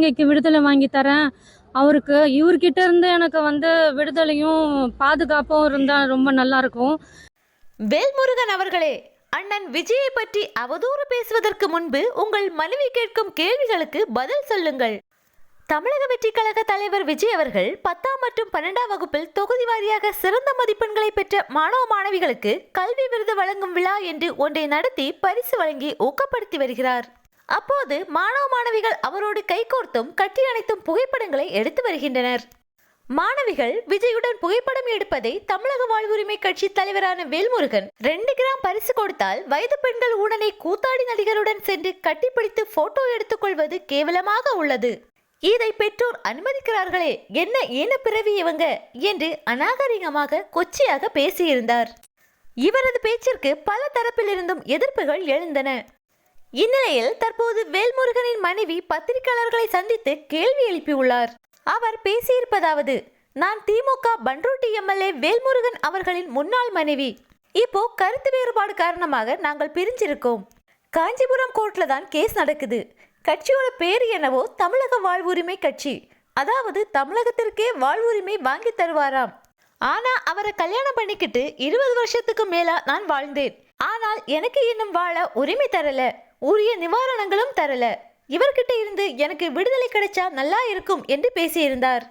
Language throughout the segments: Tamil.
இலங்கைக்கு விடுதலை வாங்கி தரேன். அவருக்கு இவர்கிட்ட இருந்து எனக்கு விடுதலையும் பாதுகாப்பும் இருந்தா ரொம்ப நல்லா இருக்கும். வேல்முருகன் அவர்களே, அண்ணன் விஜயை பற்றி அவதூறு பேசுவதற்கு முன்பு உங்கள் மனைவி கேட்கும் கேள்விகளுக்கு பதில் சொல்லுங்கள். தமிழக வெற்றி கழக தலைவர் விஜய் அவர்கள் 10ஆம் மற்றும் 12ஆம் வகுப்பில் தொகுதி வாரியாக சிறந்த மதிப்பெண்களை பெற்ற மாணவ மாணவிகளுக்கு கல்வி விருது வழங்கும் விழா என்று ஒன்றை நடத்தி பரிசு வழங்கி ஊக்கப்படுத்தி வருகிறார். அப்போது மாணவ மாணவிகள் அவரோடு கைகோர்த்தும் கட்டி அணைத்தும் புகைப்படங்களை எடுத்து வருகின்றனர். மாணவிகள் விஜயுடன் புகைப்படம் எடுப்பதை தமிழக வாழ்வுரிமை கட்சி தலைவரான வேல்முருகன் 2 கிராம் பரிசு கொடுத்தால் வயது பெண்கள் உடனே கூத்தாடி நடிகருடன் சென்று கட்டிப்பிடித்து போட்டோ எடுத்துக்கொள்வது கேவலமாக உள்ளது. இதை பெற்றோர் அனுமதிக்கிறார்களே, என்ன ஏன பிறவி இவங்க என்று அநாகரிகமாக கொச்சையாக பேசியிருந்தார். இவரது பேச்சிற்கு பல தரப்பிலிருந்தும் எதிர்ப்புகள் எழுந்தன. இந்நிலையில் தற்போது வேல்முருகனின் மனைவி பத்திரிகையாளர்களை சந்தித்து கேள்வி எழுப்பியுள்ளார். அவர் பேசியிருப்பதாவது: நான் திமுக பண்ருட்டி எம்எல்ஏ வேல்முருகன் அவர்களின் முன்னாள் மனைவி. இப்போ கருத்து வேறுபாடு காரணமாக நாங்கள் பிரிஞ்சிருக்கோம். காஞ்சிபுரம் கோர்ட்ல தான் கேஸ் நடக்குது. கட்சியோட பேர் என்னவோ தமிழக வாழ்வுரிமை கட்சி, அதாவது தமிழகத்திற்கே வாழ்வுரிமை வாங்கி தருவாராம். ஆனா அவரை கல்யாணம் பண்ணிக்கிட்டு 20 வருஷத்துக்கு மேலா நான் வாழ்ந்தேன். ஆனால் எனக்கு இன்னும் வாழ உரிமை தரல, உரிய நிவாரணங்களும் தரல. இவர்கிட்ட இருந்து எனக்கு விடுதலை கிடைச்சா நல்லா இருக்கும் என்று பேசியிருந்தார்.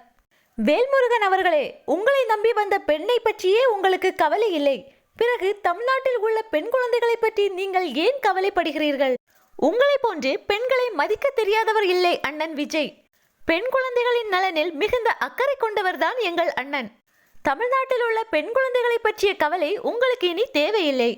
வேல்முருகன் அவர்களே, உங்களை நம்பி வந்த பெண்ணை பற்றியே உங்களுக்கு கவலை இல்லை. பிறகு தமிழ்நாட்டில் உள்ள பெண் குழந்தைகளை பற்றி நீங்கள் ஏன் கவலைப்படுகிறீர்கள்? உங்களை போன்று பெண்களை மதிக்க தெரியாதவர் இல்லை அண்ணன் விஜய். பெண் குழந்தைகளின் நலனில் மிகுந்த அக்கறை கொண்டவர்தான் எங்கள் அண்ணன். தமிழ்நாட்டில் உள்ள பெண் குழந்தைகளை பற்றிய கவலை உங்களுக்கு இனி தேவையில்லை.